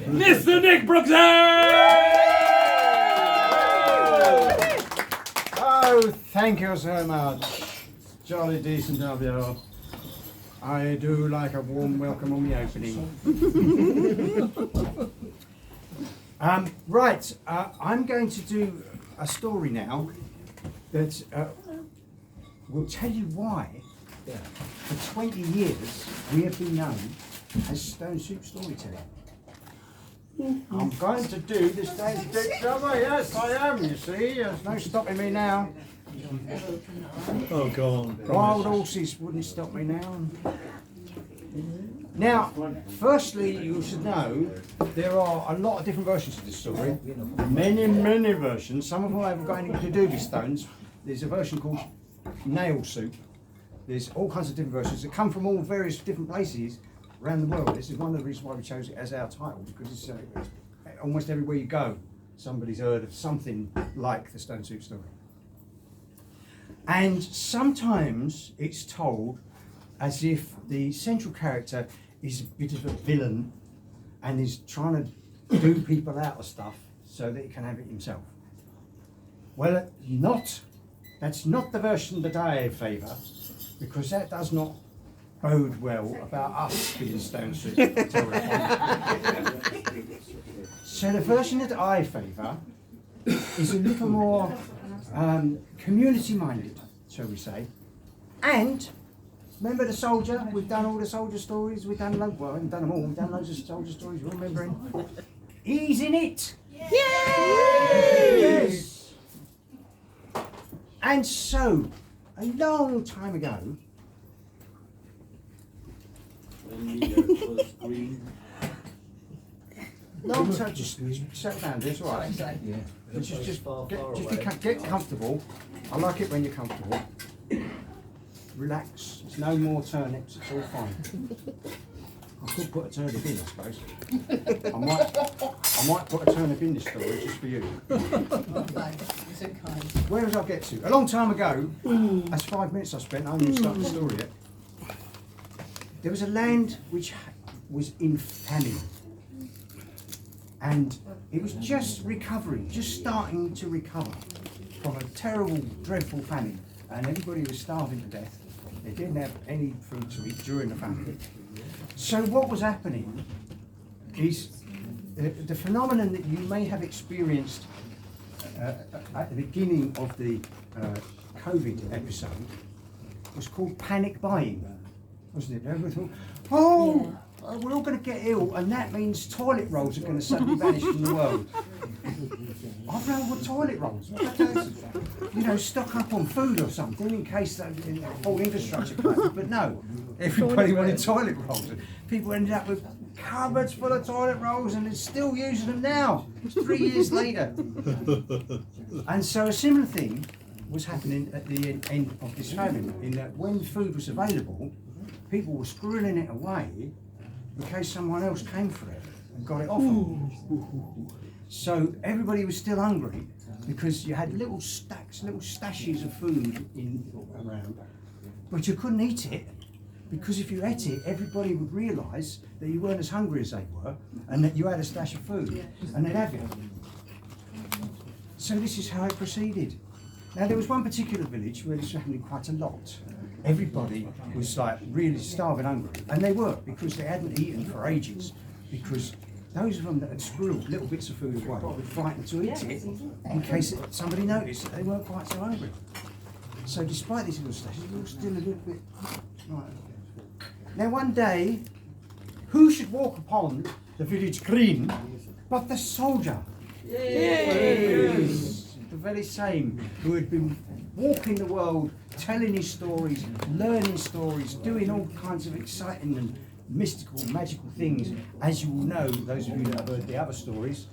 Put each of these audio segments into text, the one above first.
Mr. Nick Brooks! Oh, thank you so much. Jolly decent of you. I do like a warm welcome on the opening. Right, I'm going to do a story now that will tell you why for 20 years we have been known as Stone Soup Storytellers. I'm going to do this day's big drummer. Yes, I am, you see. There's no stopping me now. Oh, go on. Wild horses wouldn't stop me now. Now, firstly, you should know there are a lot of different versions of this story. Many, many versions. Some of them haven't got anything to do with stones. There's a version called Nail Soup. There's all kinds of different versions that come from all various different places around the world. This is one of the reasons why we chose it as our title, because it's almost everywhere you go, somebody's heard of something like the Stone Soup story. And sometimes it's told as if the central character is a bit of a villain and is trying to do people out of stuff so that he can have it himself. Well, that's not the version that I favour, because that does not bode well about us being Stone Soup. So the version that I favour is a little more community-minded, shall we say. And remember the soldier? We've done all the soldier stories. We've done loads. Well, we haven't done them all. We've done loads of soldier stories. You remember him? He's in it. Yay! Yes. And so, a long time ago. Long time. Just settle down. It's all right. Yeah. Just get comfortable. I like it when you're comfortable. Relax. It's no more turnips. It's all fine. I could put a turnip in, I suppose. I might put a turnip in this story just for you. Where did I get to? A long time ago. That's 5 minutes I spent. I haven't even started the story yet. There was a land which was in famine. And it was just recovering, just starting to recover from a terrible, dreadful famine. And everybody was starving to death. They didn't have any food to eat during the famine. So what was happening is the phenomenon that you may have experienced at the beginning of the COVID episode was called panic buying, wasn't it? Everyone thought, oh, we're all going to get ill, and that means toilet rolls are going to suddenly vanish from the world. I've known what toilet rolls. You know, stock up on food or something in case the whole infrastructure collapses. But no, everybody wanted toilet rolls. People ended up with cupboards full of toilet rolls, and they're still using them now. It's 3 years later. And so a similar thing was happening at the end of this famine, in that when food was available, people were squirreling it away in case someone else came for it and got it off them. So everybody was still hungry because you had little stacks, little stashes of food around, but you couldn't eat it, because if you ate it, everybody would realise that you weren't as hungry as they were and that you had a stash of food and they'd have it. So this is how it proceeded. Now there was one particular village where this was happening quite a lot. Everybody was like really starving hungry, and they were, because they hadn't eaten for ages, because those of them that had squirreled little bits of food away were frightened to eat it in case somebody noticed that they weren't quite so hungry. So despite these little stashes, they were still a little bit right. Now one day, who should walk upon the village green but the soldier? Yes. The very same who had been walking the world, telling his stories, learning stories, doing all kinds of exciting and mystical, magical things, as you will know, those of you that have heard the other stories,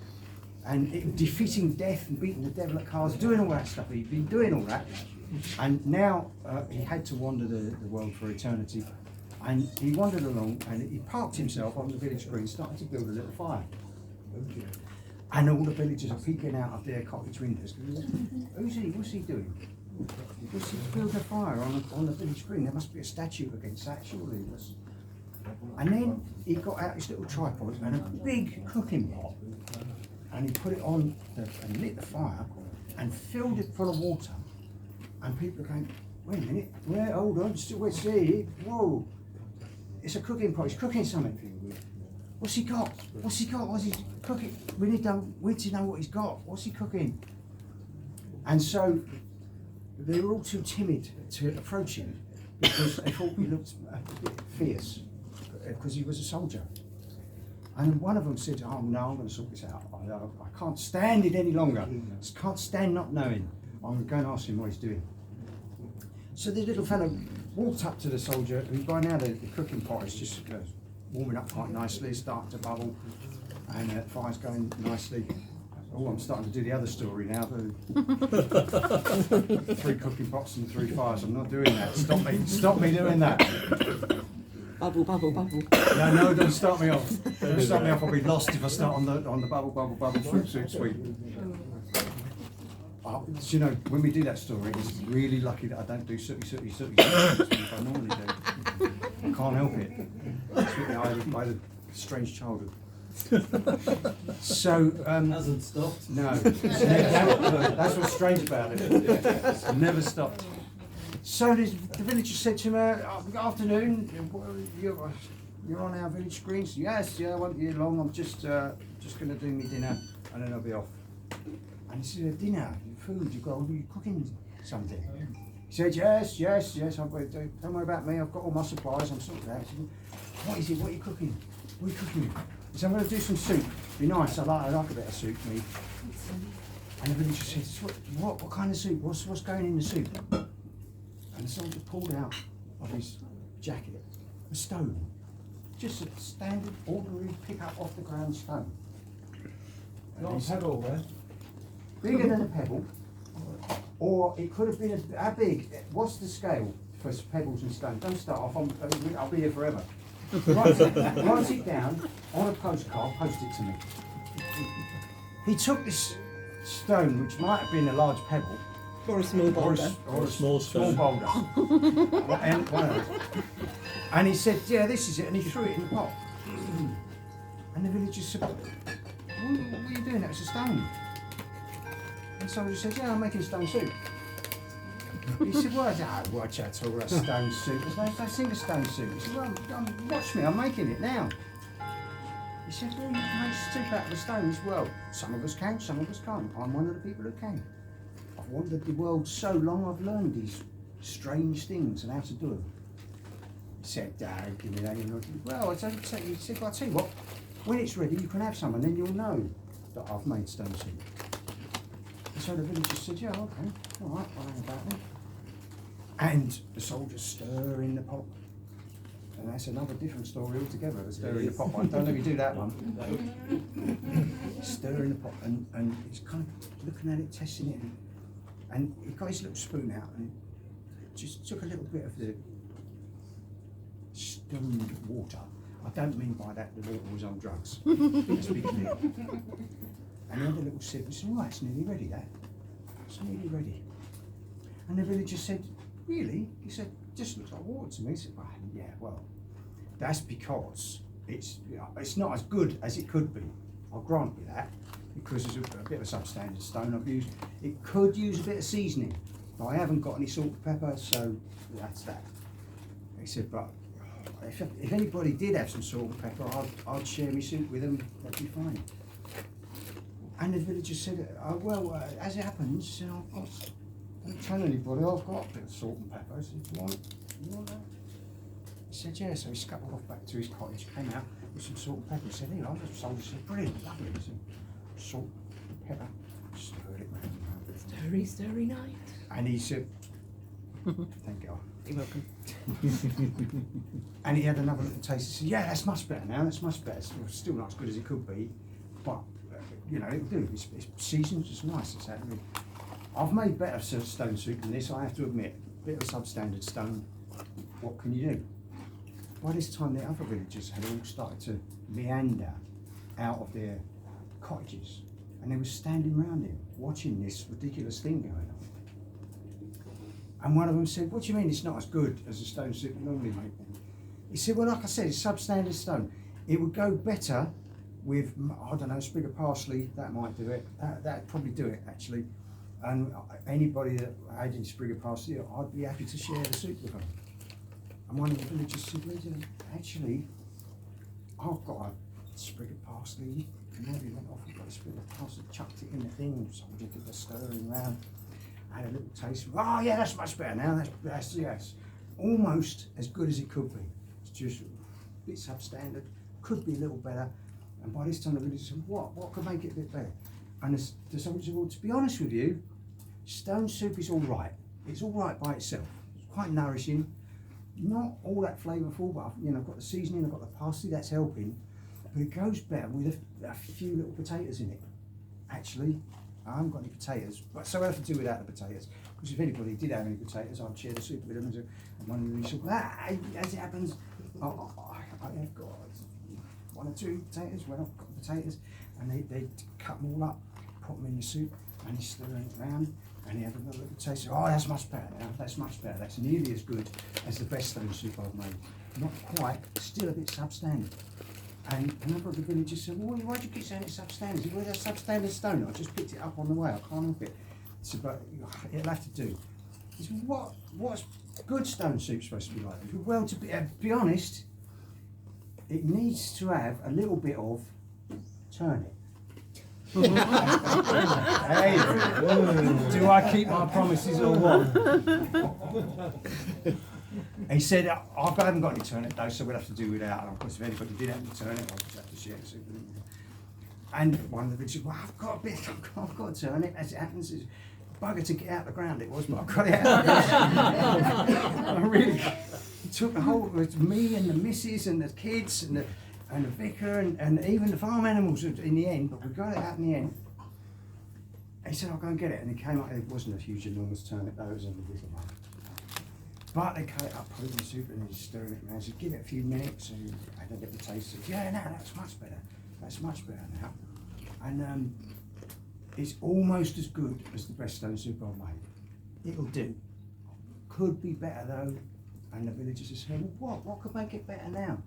and defeating death and beating the devil at cards, doing all that stuff. He'd been doing all that, and now he had to wander the world for eternity. And he wandered along, and he parked himself on the village green, started to build a little fire. And all the villagers are peeking out of their cottage windows. Who's he? What's he doing? What's he build a fire on the village green? There must be a statue against that, surely. And then he got out his little tripod and a big cooking pot, and he put it on and lit the fire and filled it full of water. And people are going, wait a minute, hold on, we're seeing, whoa, it's a cooking pot, he's cooking something. What's he got? What's he got? What's he cooking? We need to know what he's got. What's he cooking? And so they were all too timid to approach him because they thought he looked a bit fierce because he was a soldier. And one of them said, oh no, I'm going to sort this out. I can't stand it any longer. I can't stand not knowing. I'm going to go and ask him what he's doing. So the little fellow walked up to the soldier, who by now the cooking pot is just warming up quite nicely, starting to bubble, and the fire's going nicely. Oh, I'm starting to do the other story now. 3 cooking pots and 3 fires. I'm not doing that. Stop me doing that. Bubble, bubble, bubble. No, don't start me off. Don't start me off. I'll be lost if I start on the bubble, bubble, bubble fruit soup suite. You know, when we do that story, it's really lucky that I don't do sooty, which I normally do. I can't help it. I had a strange childhood. So Hasn't stopped. no, that's what's strange about it. It's never stopped. So the villager said to him, "Good afternoon. You're on our village screens." Yes, yeah, I won't be long. I'm just going to do me dinner, and then I'll be off. And he said, "Dinner, food. You're cooking something." He said, "Yes. I'm going to do. Don't worry about me. I've got all my supplies. I'm sorting out." He said, "What is it? What are you cooking? What are you cooking?" He said, "I'm going to do some soup. Be nice. I like a bit of soup, me." And the villager said, "What kind of soup? What's going in the soup?" And the soldier pulled out of his jacket a stone, just a standard, ordinary pick up off the ground stone. Not a pebble, then. Bigger than a pebble, or it could have been how big? What's the scale for pebbles and stones? Don't start off. I'll be here forever. Write it down on a postcard. Post it to me. He took this stone, which might have been a large pebble, Or a small boulder. or a Small stone. boulder, and one of those. And he said, "Yeah, this is it," and he threw it in the pot. And the villager said, "What are you doing? That was a stone." And the soldier said, "Yeah, I'm making stone soup." He said, "Watch out, all that stone soup. There's no such thing as stone soup." He said, "Well, watch me, I'm making it now." He said, "Well, you can make soup out of the stones." "Well, some of us can, some of us can't. I'm one of the people who can. I've wandered the world so long, I've learned these strange things and how to do them." He said, "Give me that." Well, he said, "I'll tell you what, when it's ready, you can have some, and then you'll know that I've made stone soup." And so the villager said, "Yeah, okay, all right, I'll hang about then." And the soldiers stir in the pot. And that's another different story altogether, the stir in the pot one. Don't let me do that one. Stir in the pot, and he's kind of looking at it, testing it. And he got his little spoon out and just took a little bit of the stoned water. I don't mean by that the water was on drugs. Let's be clear. And he had a little sip. He said, "Right, it's nearly ready, that. It's nearly ready." And the villager said, "Really?" He said, "Just looks like water to me." He said, "Yeah, well, that's because it's not as good as it could be. I'll grant you that, because it's a bit of a substandard stone I've used. It could use a bit of seasoning, but I haven't got any salt and pepper, so that's that." He said, "But if anybody did have some salt and pepper, I'd share my soup with them. That'd be fine." And the villager said, "Well, as it happens, don't tell anybody, I've got a bit of salt and pepper." I said, "You want that?" He said, "Yeah." So he scuttled off back to his cottage, came out with some salt and pepper. He said, "Here, I'll just soldier." He said, "Brilliant, lovely." He said, "Salt and pepper," stirred it round and round. Starry night. And he said, "Thank God." You're welcome. And he had another little taste. He said, "Yeah, that's much better now, that's much better. It's still not as good as it could be, but it'll do. It's seasoned, it's nice. It's happening. I've made better stone soup than this, I have to admit. Bit of a substandard stone. What can you do?" By this time, the other villagers had all started to meander out of their cottages, and they were standing round him, watching this ridiculous thing going on. And one of them said, "What do you mean it's not as good as the stone soup you normally make then?" He said, well, like I said, it's substandard stone. It would go better with, I don't know, a sprig of parsley. That might do it. That'd probably do it, actually. And anybody that had any sprig of parsley, I'd be happy to share the soup with them. And one of the villagers said, well, actually, I've got a sprig of parsley. And then he went off and got a sprig of parsley, chucked it in the thing, so I did the stirring round, had a little taste. Oh yeah, that's much better now. That's yes, almost as good as it could be. It's just a bit substandard, could be a little better. And by this time the villagers said, what could make it a bit better? And the soldier said, well, to be honest with you, stone soup is all right. It's all right by itself. It's quite nourishing, not all that flavourful, but I've got the seasoning, I've got the parsley, that's helping. But it goes better with a few little potatoes in it. Actually, I haven't got any potatoes, but so I have to do without the potatoes. Because if anybody did have any potatoes, I'd share the soup with them. And one of them said, well, as it happens, I have got 1 or 2 potatoes. Well, I've got potatoes, and they cut them all up, put them in the soup, and he stirred it around, and he had another little taste. Oh, that's much better now. That's much better. That's nearly as good as the best stone soup I've made. Not quite, still a bit substandard. And a number of the villagers said, well, why do you keep saying it's substandard? He said, well, that's substandard stone. I just picked it up on the way. I can't help it. So, but it'll have to do. He said, what's good stone soup supposed to be like? Said, well, to be honest, it needs to have a little bit of turnip. Hey, do I keep my promises or what? He said, I haven't got any turnip though, so we'll have to do without. And of course, if anybody did have any turnip, I'll just have to share the soup with them. And one of the villagers said, well, I've got a bit, I've got a turnip, as it happens. It's a bugger to get out of the ground it was, but I've got it out. I really took the whole, it was me and the missus and the kids and the vicar and even the farm animals in the end, but we got it out in the end. He said, I'll go and get it. And he came up, it wasn't a huge, enormous turnip, though, it was only a little one. But they cut it up, put it in the soup, and he's stirring it around. So give it a few minutes, and I don't get the taste. Said, yeah, no, that's much better. That's much better now. And it's almost as good as the best stone soup I've made. It'll do. Could be better though. And the villagers are saying, well, what could make it better now?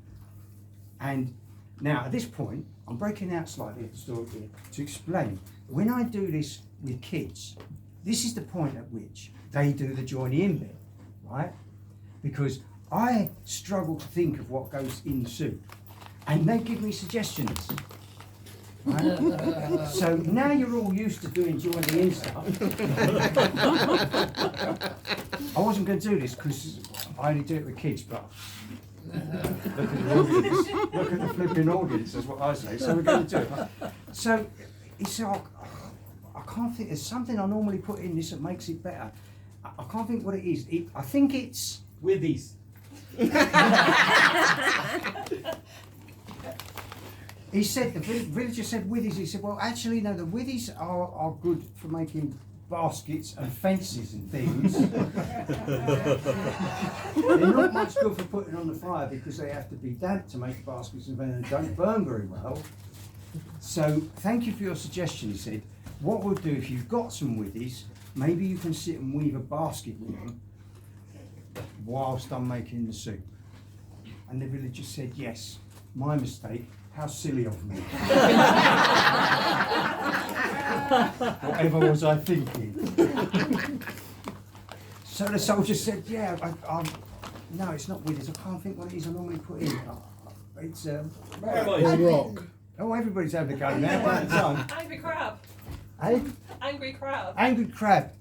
And now at this point, I'm breaking out slightly of the story here to explain. When I do this with kids, this is the point at which they do the joining in bit. Right? Because I struggle to think of what goes in the soup, and they give me suggestions. Right? So now you're all used to doing joining in stuff. I wasn't going to do this because I only do it with kids, but look at the audience. Look at the flipping audience, that's what I say. So we're going to do it. So he said, I can't think, there's something I normally put in this that makes it better. I can't think what it is. I think it's Withies. He said, the villager said withies. He said, well, actually, no, the withies are good for making baskets and fences and things. They're not much good for putting on the fire because they have to be damp to make baskets and they don't burn very well. So, thank you for your suggestion, he said. What we'll do, if you've got some withies, maybe you can sit and weave a basket with them whilst I'm making the soup. And the villager said, yes, my mistake, how silly of me. Whatever was I thinking? So the soldier said, yeah, no, it's not withies, I can't think what it is I normally put in. It's rock. Oh, everybody's having a go now. Angry crab. Hey? Angry crab. Angry crab.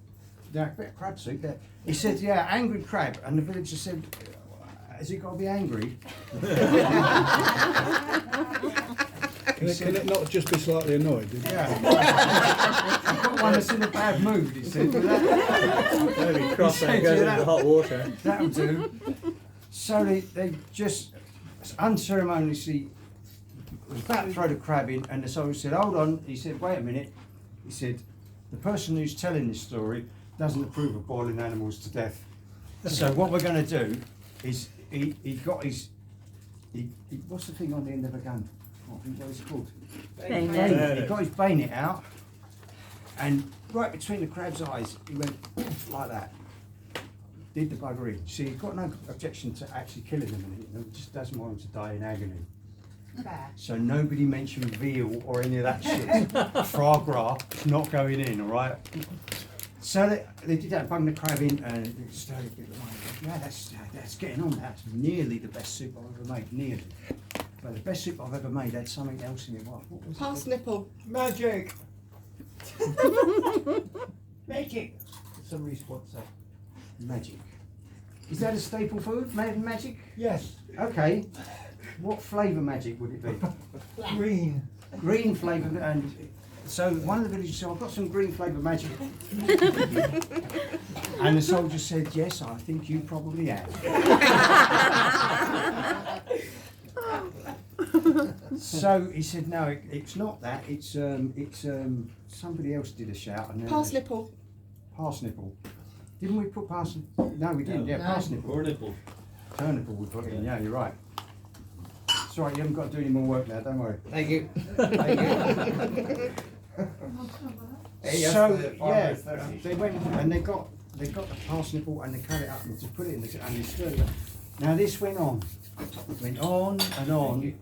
Yeah, a bit of crab soup there. He said, yeah, angry crab. And the villager said, has it got to be angry? Can it not just be slightly annoyed? Yeah. I've got one that's in a bad mood, he said. Maybe cross that goes into hot water. That'll do. So they just unceremoniously was about to throw the crab in, and the soldier said, hold on. He said, wait a minute. He said, the person who's telling this story doesn't approve of boiling animals to death. So what we're going to do is he got his, what's the thing on the end of a gun? I think what it's called. Bayonet. He got his bayonet out, and right between the crab's eyes, he went like that. did the bugger in. See, he's got no objection to actually killing them, and he just doesn't want them to die in agony. So nobody mentioned veal or any of that shit. Foie gras, not going in, all right? So they did that, bung the crab in, and it started to get the wine. Yeah, that's getting on. That's nearly the best soup I've ever made, nearly. But the best soup I've ever made had something else in it. What was it? Parsnipple. Magic! Magic! Somebody wants that. Magic. Is that a staple food, magic? Yes. Okay. What flavour magic would it be? Green. Green flavour, and so one of the villagers said, I've got some green flavour magic. And the soldier said, yes, I think you probably have. So he said, no, it's not that, it's somebody else did a shout. And then Parsnipple. Parsnipple. Didn't we put parsnip? No, we didn't, yeah, parsnipple. Or nipple. Turnipple we put in, yeah, you're right. It's all right, you haven't got to do any more work now, don't worry. Thank you. So yeah, they went and they got the parsnip and they cut it up and to put it in the, and they stirred it up. Now this went on and on,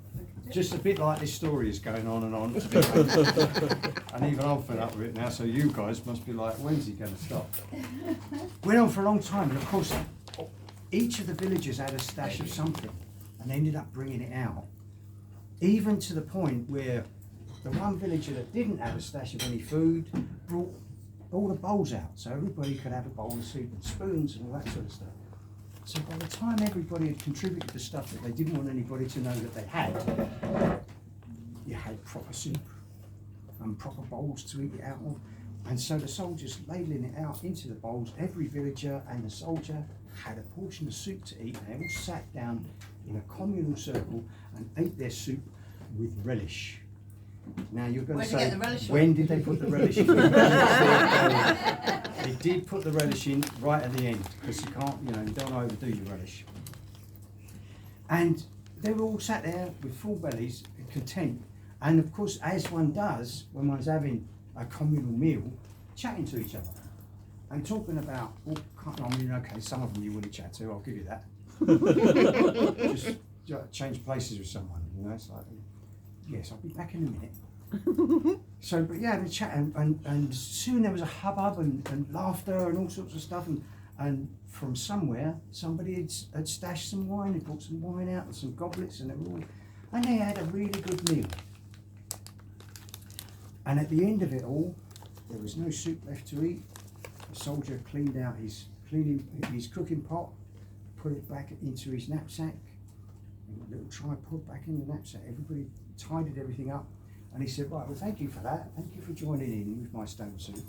just a bit like this story is going on and on. And even I'm fed up with it now, so you guys must be like, when's he going to stop? Went on for a long time, and of course each of the villagers had a stash of something, and they ended up bringing it out, even to the point where the one villager that didn't have a stash of any food brought all the bowls out, so everybody could have a bowl of soup and spoons and all that sort of stuff. So by the time everybody had contributed the stuff that they didn't want anybody to know that they had, you had proper soup and proper bowls to eat it out of. And so the soldiers ladling it out into the bowls, every villager and the soldier had a portion of soup to eat, and they all sat down in a communal circle and ate their soup with relish. Now you're going to say, when did they put the relish in? They did put the relish in right at the end, because you can't, you don't overdo your relish. And they were all sat there with full bellies, content. And of course, as one does when one's having a communal meal, chatting to each other and talking about, okay, some of them you wouldn't chat to, I'll give you that. Just change places with someone, it's like, yes, I'll be back in a minute. So, but yeah, they chat, and soon there was a hubbub and laughter and all sorts of stuff, and from somewhere somebody had stashed some wine, had brought some wine out and some goblets, and they had a really good meal. And at the end of it all, there was no soup left to eat. The soldier cleaned out his cooking pot, put it back into his knapsack, and a little tripod back in the knapsack. Everybody tidied everything up, and he said, right, well, thank you for that. Thank you for joining in with my stone soup.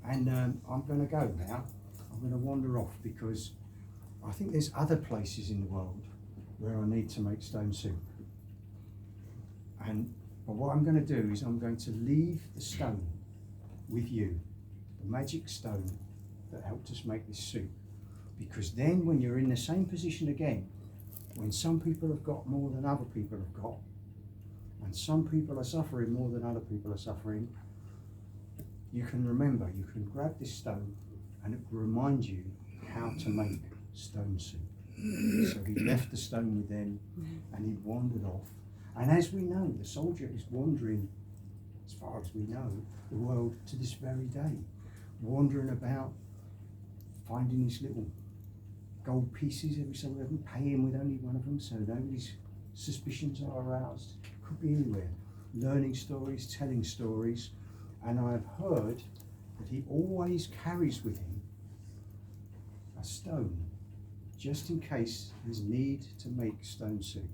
And I'm going to go now. I'm going to wander off, because I think there's other places in the world where I need to make stone soup. But what I'm going to do is I'm going to leave the stone with you, the magic stone that helped us make this soup. Because then when you're in the same position again, when some people have got more than other people have got, and some people are suffering more than other people are suffering, you can remember, you can grab this stone and it will remind you how to make stone soup. So he left the stone with them and he wandered off. And as we know, the soldier is wandering, as far as we know, the world to this very day, wandering about, finding his little gold pieces every so often, paying with only one of them, so nobody's suspicions are aroused. Could be anywhere. Learning stories, telling stories, and I've heard that he always carries with him a stone, just in case there's need to make stone soup.